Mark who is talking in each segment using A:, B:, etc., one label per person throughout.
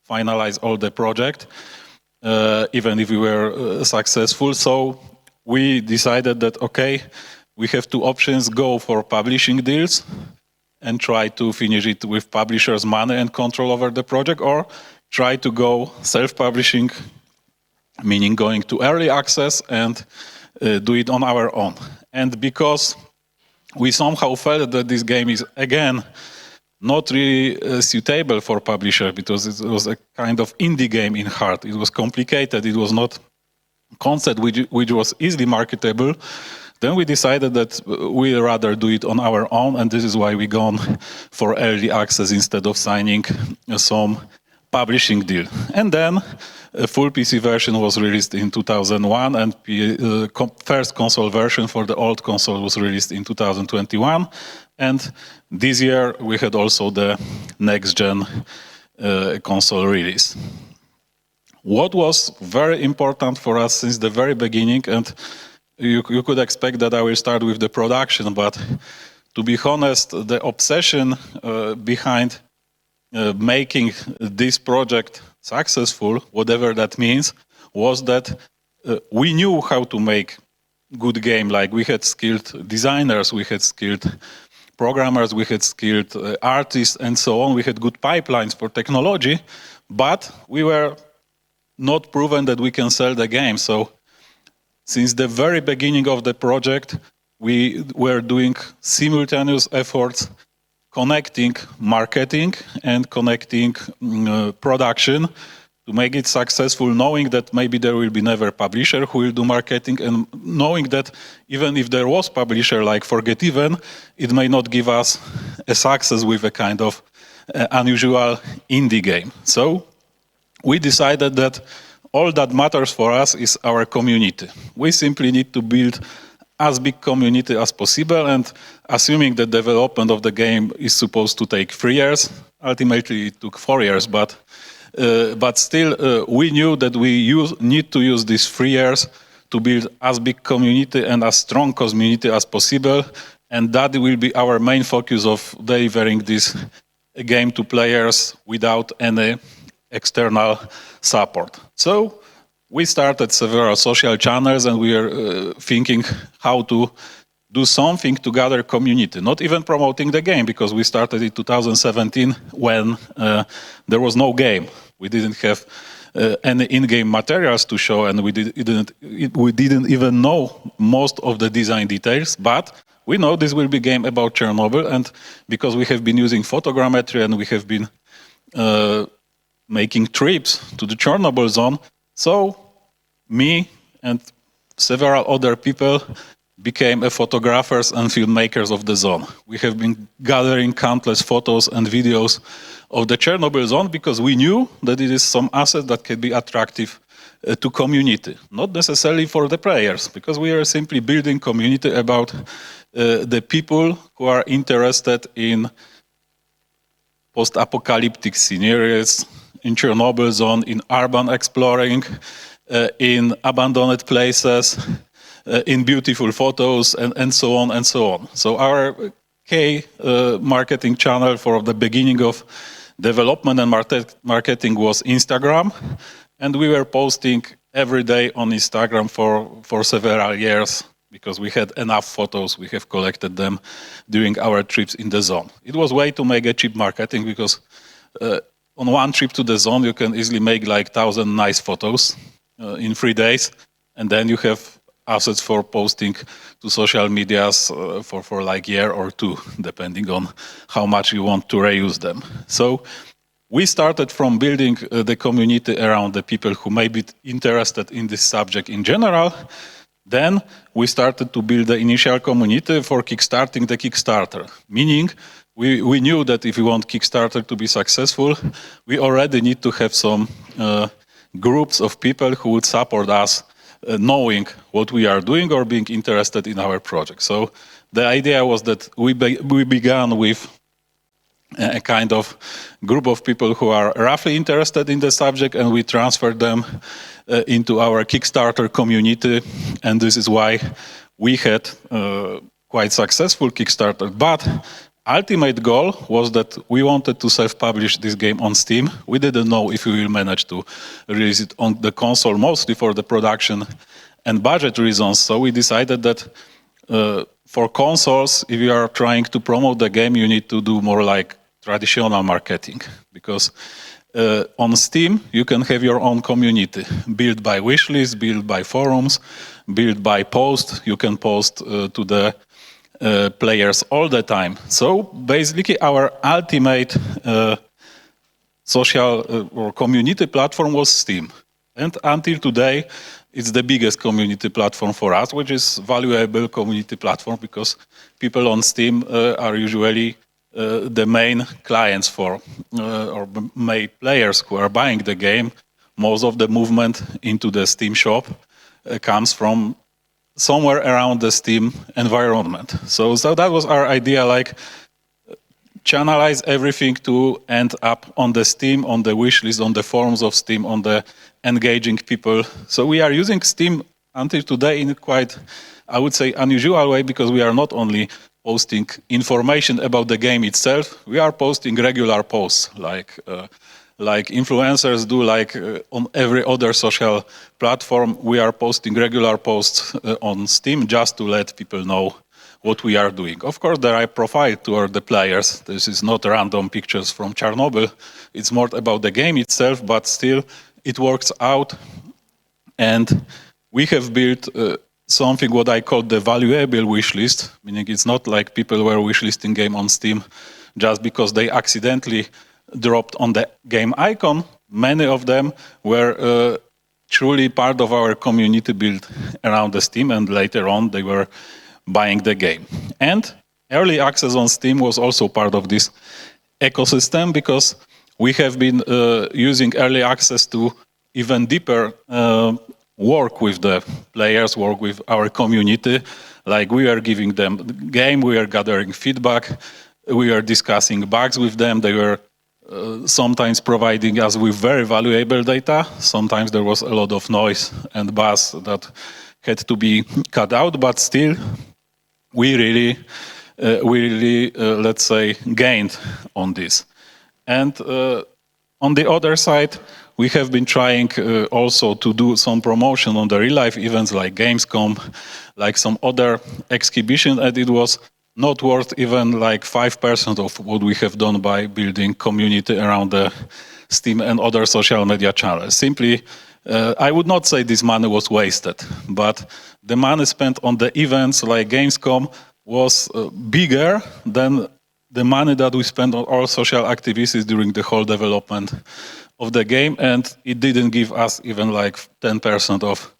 A: finalize all the project, even if we were successful. So we decided that, okay, we have two options: go for publishing deals and try to finish it with publishers' money and control over the project, or try to go self-publishing, meaning going to early access and do it on our own. And because we somehow felt that this game is, again, not really suitable for publisher, because it was a kind of indie game in heart. It was complicated. It was not concept which was easily marketable. Then we decided that we'd rather do it on our own, and this is why we gone for early access instead of signing some publishing deal. And then a full PC version was released in 2001, and first console version for the old console was released in 2021. And this year we had also the next-gen console release. What was very important for us since the very beginning, and you could expect that I will start with the production, but to be honest, the obsession behind making this project successful, whatever that means, was that we knew how to make good game. Like, we had skilled designers, we had skilled programmers, we had skilled artists, and so on. We had good pipelines for technology, but we were not proven that we can sell the game. So since the very beginning of the project, we were doing simultaneous efforts connecting marketing and connecting production to make it successful, knowing that maybe there will be never a publisher who will do marketing, and knowing that even if there was publisher like Forget Even, it may not give us a success with a kind of unusual indie game. So we decided that all that matters for us is our community. We simply need to build as big community as possible, and assuming the development of the game is supposed to take 3 years, ultimately it took 4 years, but still we knew that we need to use these 3 years to build as big community and as strong community as possible, and that will be our main focus of delivering this game to players without any external support. So we started several social channels, and we are thinking how to do something to gather community, not even promoting the game, because we started in 2017 when there was no game. We didn't have any in-game materials to show, and we didn't even know most of the design details, but we know this will be a game about Chernobyl, and because we have been using photogrammetry and we have been making trips to the Chernobyl zone, so me and several other people became photographers and filmmakers of the zone. We have been gathering countless photos and videos of the Chernobyl zone because we knew that it is some asset that can be attractive to community, not necessarily for the players, because we are simply building community about the people who are interested in post-apocalyptic scenarios, in Chernobyl zone, in urban exploring, in abandoned places, in beautiful photos, and so on and so on. So our marketing channel for the beginning of development and marketing was Instagram, and we were posting every day on Instagram for several years because we had enough photos. We have collected them during our trips in the zone. It was way to make a cheap marketing because on one trip to the zone, you can easily make like 1,000 nice photos in 3 days, and then you have assets for posting to social medias for like a year or two, depending on how much you want to reuse them. So we started from building the community around the people who may be interested in this subject in general. Then we started to build the initial community for kickstarting the Kickstarter, meaning we knew that if we want Kickstarter to be successful, we already need to have some groups of people who would support us, knowing what we are doing or being interested in our project. So the idea was that we began with a kind of group of people who are roughly interested in the subject, and we transferred them into our Kickstarter community, and this is why we had quite successful Kickstarter. But ultimate goal was that we wanted to self-publish this game on Steam. We didn't know if we will manage to release it on the console, mostly for the production and budget reasons. So we decided that for consoles, if you are trying to promote the game, you need to do more like traditional marketing, because on Steam, you can have your own community, built by wishlist, built by forums, built by posts. You can post to the players all the time. So basically, our ultimate social or community platform was Steam. And until today, it's the biggest community platform for us, which is valuable community platform because people on Steam are usually the main clients for or main players who are buying the game. Most of the movement into the Steam shop comes from somewhere around the Steam environment. So that was our idea, like channelize everything to end up on the Steam, on the wish list, on the forums of Steam, on the engaging people. So we are using Steam until today in quite, I would say, unusual way, because we are not only posting information about the game itself, we are posting regular posts like influencers do, like on every other social platform. We are posting regular posts on Steam just to let people know what we are doing. Of course, there are profile to the players. This is not random pictures from Chernobyl. It's more about the game itself, but still it works out. And we have built something what I call the valuable wish list, meaning it's not like people were wishlisting game on Steam just because they accidentally dropped on the game icon. Many of them were truly part of our community built around the Steam, and later on they were buying the game. And early access on Steam was also part of this ecosystem, because we have been using early access to even deeper work with the players, work with our community. Like we are giving them the game, we are gathering feedback, we are discussing bugs with them. They were sometimes providing us with very valuable data. Sometimes there was a lot of noise and buzz that had to be cut out, but still we really, let's say, gained on this. And on the other side, we have been trying also to do some promotion on the real-life events like Gamescom, like some other exhibition, and it was not worth even like 5% of what we have done by building community around the Steam and other social media channels. Simply, I would not say this money was wasted, but the money spent on the events like Gamescom was bigger than the money that we spent on all social activities during the whole development of the game, and it didn't give us even like 10% of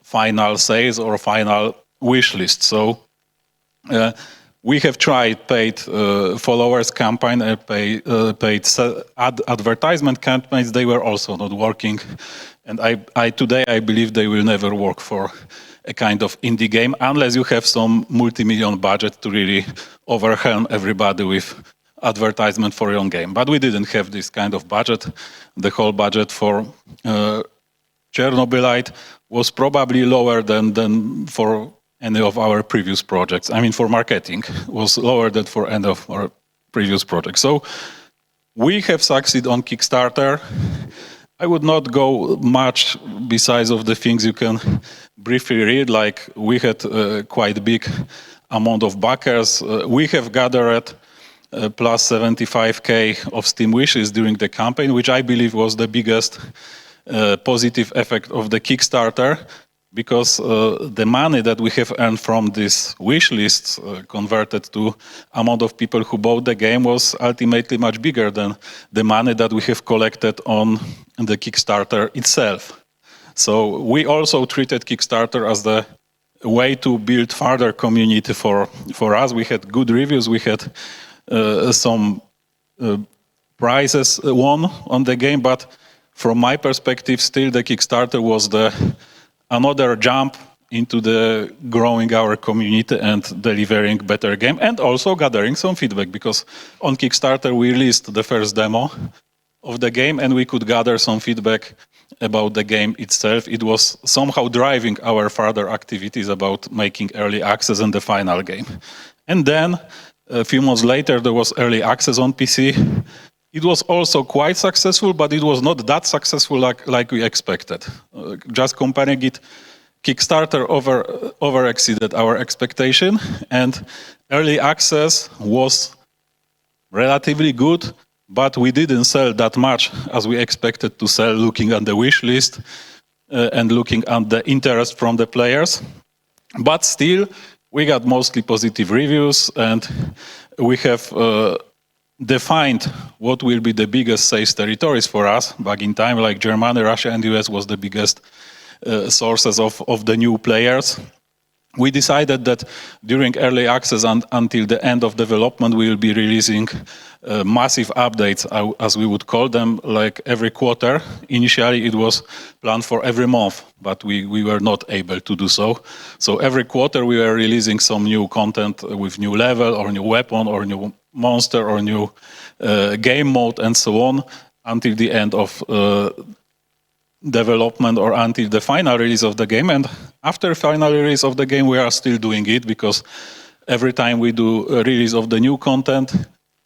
A: final sales or final wish list. So we have tried paid followers campaign and paid advertisement campaigns. They were also not working, and today I believe they will never work for a kind of indie game unless you have some multi-million budget to really overwhelm everybody with advertisement for your own game. But we didn't have this kind of budget. The whole budget for Chernobylite was probably lower than for any of our previous projects. I mean, for marketing was lower than for any of our previous projects. So we have succeeded on Kickstarter. I would not go much besides of the things you can briefly read, like we had quite big amount of backers. We have gathered plus 75K of Steam wishes during the campaign, which I believe was the biggest positive effect of the Kickstarter, because the money that we have earned from this wish list converted to amount of people who bought the game was ultimately much bigger than the money that we have collected on the Kickstarter itself. So we also treated Kickstarter as the way to build further community for us. We had good reviews, we had some prizes won on the game, but from my perspective, still the Kickstarter was another jump into the growing our community and delivering better game, and also gathering some feedback, because on Kickstarter we released the first demo of the game and we could gather some feedback about the game itself. It was somehow driving our further activities about making early access and the final game. And then A few months later, there was early access on PC. It was also quite successful, but it was not that successful like we expected. Just comparing it, Kickstarter over exceeded our expectation, and early access was relatively good, but we didn't sell that much as we expected to sell, looking at the wish list and looking at the interest from the players. But still, we got mostly positive reviews, and we have defined what will be the biggest sales territories for us. Back in time, like Germany, Russia, and US was the biggest sources of the new players. We decided that during early access and until the end of development, we will be releasing massive updates, as we would call them, like every quarter. Initially, it was planned for every month, but we were not able to do so. So every quarter, we were releasing some new content with new level, or new weapon, or new monster, or new game mode, and so on, until the end of development, or until the final release of the game. And after final release of the game, we are still doing it, because every time we do a release of the new content,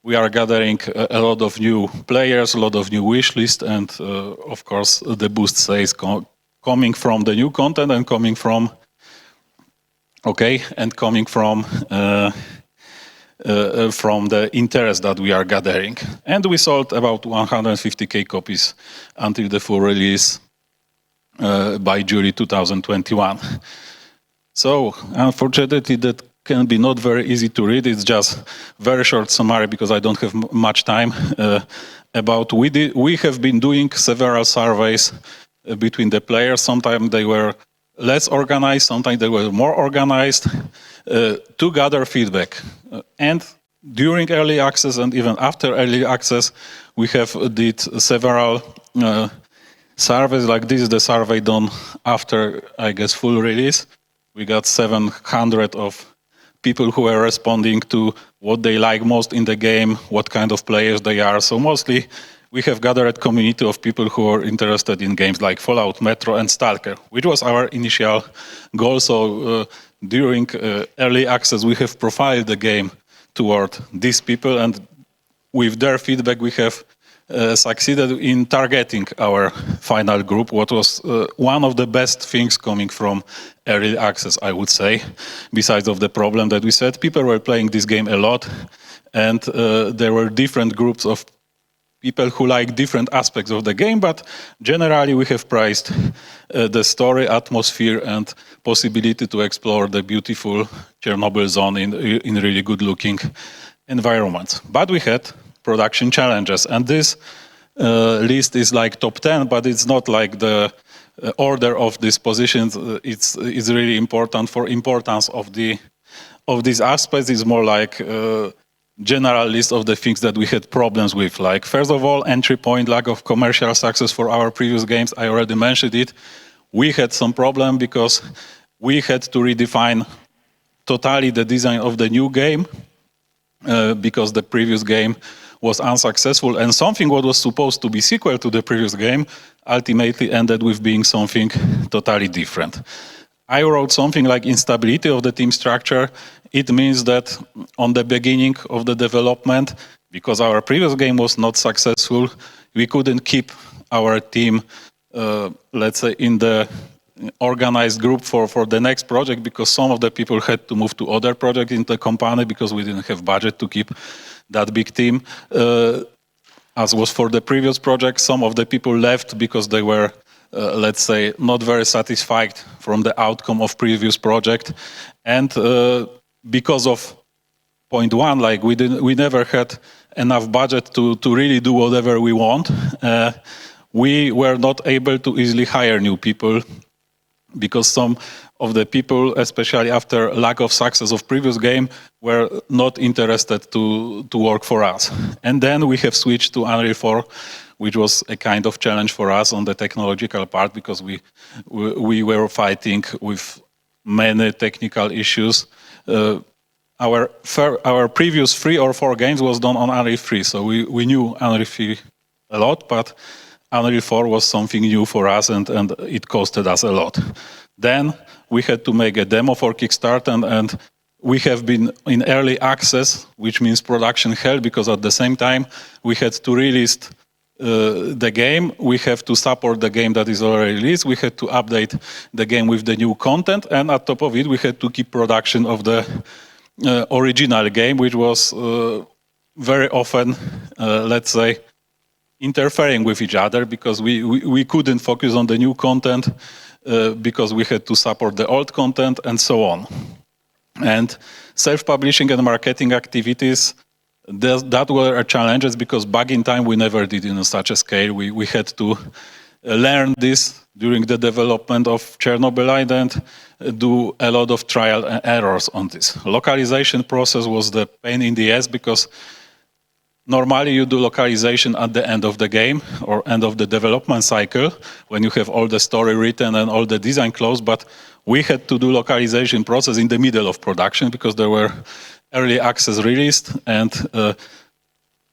A: we are gathering a lot of new players, a lot of new wish list, and of course the boost sales coming from the new content and coming from the interest that we are gathering. And we sold about 150,000 copies until the full release by July 2021. So unfortunately, that can be not very easy to read. It's just very short summary, because I don't have much time. We have been doing several surveys between the players. Sometimes they were less organized, sometimes they were more organized, to gather feedback. And during early access and even after early access, we have did several surveys. Like this is the survey done after, I guess, full release. We got 700 of people who are responding to what they like most in the game, what kind of players they are. So mostly we have gathered a community of people who are interested in games like Fallout, Metro, and Stalker, which was our initial goal. So during early access, we have profiled the game toward these people, and with their feedback, we have succeeded in targeting our final group, what was one of the best things coming from early access, I would say, besides of the problem that we said. People were playing this game a lot, and there were different groups of people who like different aspects of the game, but generally we have prized the story, atmosphere, and possibility to explore the beautiful Chernobyl zone in really good-looking environments. But we had production challenges, and this list is like top 10, but it's not like the order of these positions. It's really important for importance of these aspects. It's more like general list of the things that we had problems with. Like, first of all, entry point, lack of commercial success for our previous games. I already mentioned it. We had some problem because we had to redefine totally the design of the new game because the previous game was unsuccessful, and something what was supposed to be sequel to the previous game ultimately ended with being something totally different. I wrote something like instability of the team structure. It means that on the beginning of the development, because our previous game was not successful, we couldn't keep our team, let's say, in the organized group for the next project, because some of the people had to move to other projects in the company because we didn't have budget to keep that big team. As was for the previous project, some of the people left because they were, let's say, not very satisfied from the outcome of previous project. And because of point one, like we never had enough budget to really do whatever we want. We were not able to easily hire new people because some of the people, especially after lack of success of previous game, were not interested to work for us. And then we have switched to Unreal 4, which was a kind of challenge for us on the technological part, because we were fighting with many technical issues. Our previous 3 or 4 games was done on Unreal 3, so we knew Unreal 3 a lot, but Unreal 4 was something new for us, and it costed us a lot. Then we had to make a demo for Kickstarter, and we have been in early access, which means production hell, because at the same time we had to release the game. We have to support the game that is already released. We had to update the game with the new content, and on top of it, we had to keep production of the original game, which was very often, let's say, interfering with each other, because we couldn't focus on the new content because we had to support the old content and so on. And self-publishing and marketing activities, that were challenges, because back in time we never did in such a scale. We had to learn this during the development of Chernobylite and do a lot of trial and errors on this. Localization process was the pain in the ass, because normally you do localization at the end of the game or end of the development cycle when you have all the story written and all the design closed, but we had to do localization process in the middle of production because there were early access released, and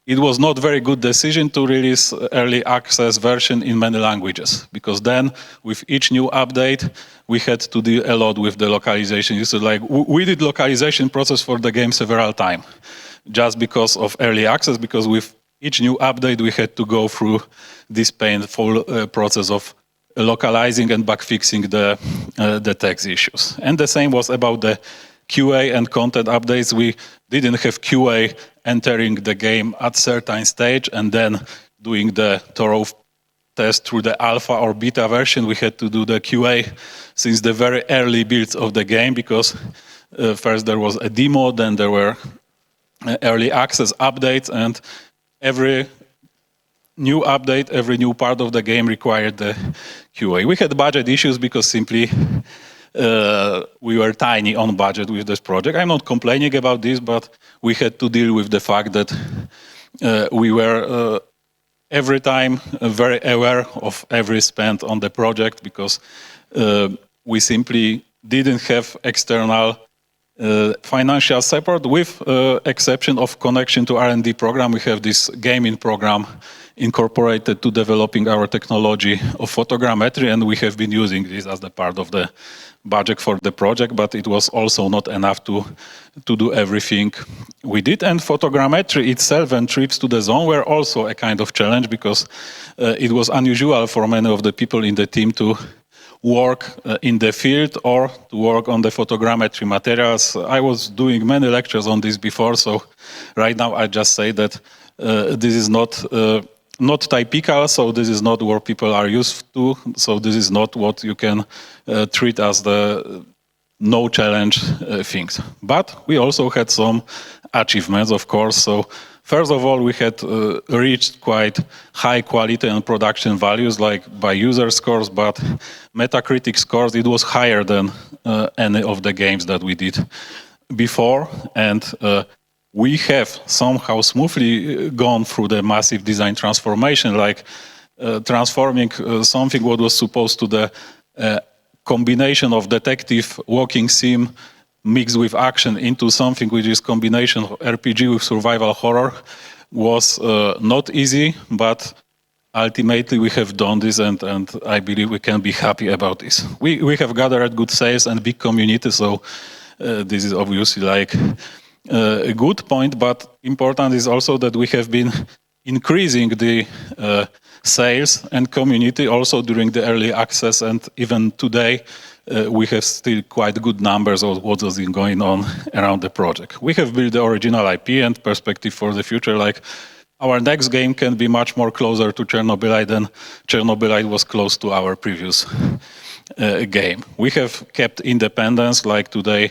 A: it was not very good decision to release early access version in many languages, because then with each new update we had to deal a lot with the localization. So like we did localization process for the game several times just because of early access, because with each new update we had to go through this painful process of localizing and bug fixing the text issues. And the same was about the QA and content updates. We didn't have QA entering the game at certain stage and then doing the thorough test through the alpha or beta version. We had to do the QA since the very early builds of the game, because first there was a demo, then there were early access updates, and every new update, every new part of the game required the QA. We had budget issues because simply we were tiny on budget with this project. I'm not complaining about this, but we had to deal with the fact that we were every time very aware of every spend on the project, because we simply didn't have external financial support, with exception of connection to R&D program. We have this gaming program incorporated to developing our technology of photogrammetry, and we have been using this as the part of the budget for the project, but it was also not enough to do everything we did. And photogrammetry itself and trips to the zone were also a kind of challenge, because it was unusual for many of the people in the team to work in the field or to work on the photogrammetry materials. I was doing many lectures on this before, so right now I just say that this is not typical, so this is not what people are used to, so this is not what you can treat as the no challenge things. But we also had some achievements, of course. So first of all, we had reached quite high quality and production values, like by user scores, but Metacritic scores, it was higher than any of the games that we did before. And we have somehow smoothly gone through the massive design transformation, like transforming something what was supposed to the combination of detective walking sim mixed with action into something which is combination of RPG with survival horror was not easy, but ultimately we have done this, and I believe we can be happy about this. We have gathered good sales and big community, so this is obviously like a good point, but important is also that we have been increasing the sales and community also during the early access, and even today we have still quite good numbers of what is going on around the project. We have built the original IP and perspective for the future, like our next game can be much more closer to Chernobylite than Chernobylite was close to our previous game. We have kept independence, like today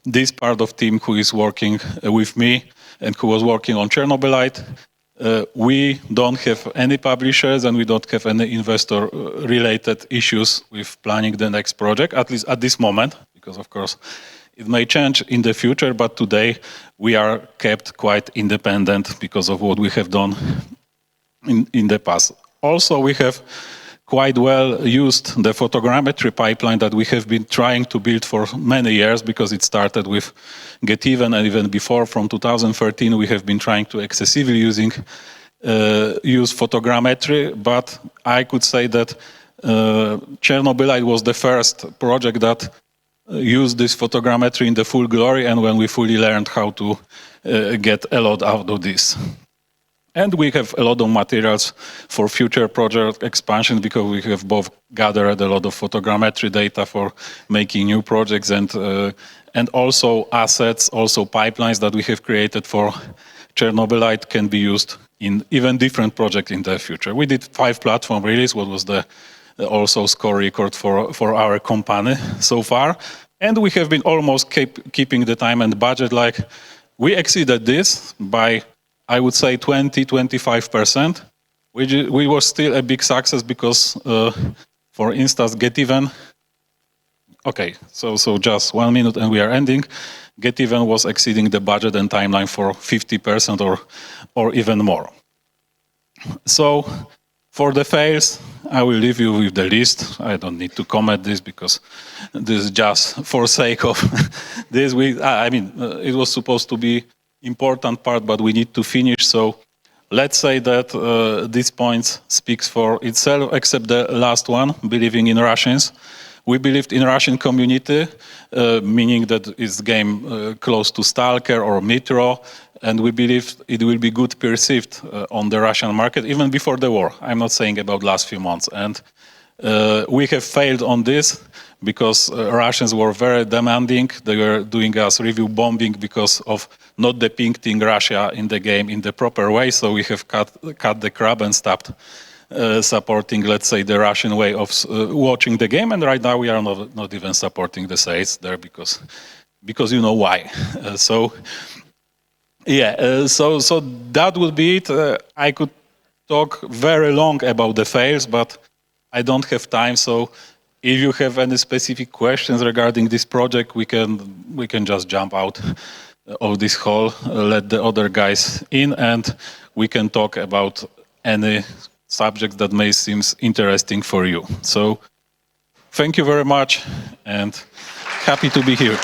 A: this part of team who is working with me and who was working on Chernobylite, we don't have any publishers and we don't have any investor related issues with planning the next project, at least at this moment, because of course it may change in the future, but today we are kept quite independent because of what we have done in the past. Also, we have quite well used the photogrammetry pipeline that we have been trying to build for many years, because it started with Get Even, and even before, from 2013, we have been trying to excessively use photogrammetry. But I could say that Chernobylite was the first project that use this photogrammetry in the full glory, and when we fully learned how to get a lot out of this. And we have a lot of materials for future project expansion because we have both gathered a lot of photogrammetry data for making new projects and also assets, also pipelines that we have created for Chernobylite can be used in even different projects in the future. We did 5 platform release, what was the also score record for our company so far. And we have been almost keeping the time and budget. Like we exceeded this by, I would say, 20-25%, which was still a big success because, for instance, GetEven. Okay, so just 1 minute and we are ending. GetEven was exceeding the budget and timeline for 50% or even more. So for the fails, I will leave you with the list. I don't need to comment this because this is just for sake of this. I mean, it was supposed to be important part, but we need to finish. So let's say that this point speaks for itself, except the last one, believing in Russians. We believed in Russian community, meaning that it's game close to Stalker or Metro, and we believed it will be good perceived on the Russian market, even before the war. I'm not saying about last few months. And we have failed on this because Russians were very demanding. They were doing us review bombing because of not depicting Russia in the game in the proper way. So we have cut the crap and stopped supporting, let's say, the Russian way of watching the game. And right now we are not even supporting the sales there because you know why. So that would be it. I could talk very long about the fails, but I don't have time. So if you have any specific questions regarding this project, we can just jump out of this hall, let the other guys in, and we can talk about any subjects that may seem interesting for you. So thank you very much and happy to be here.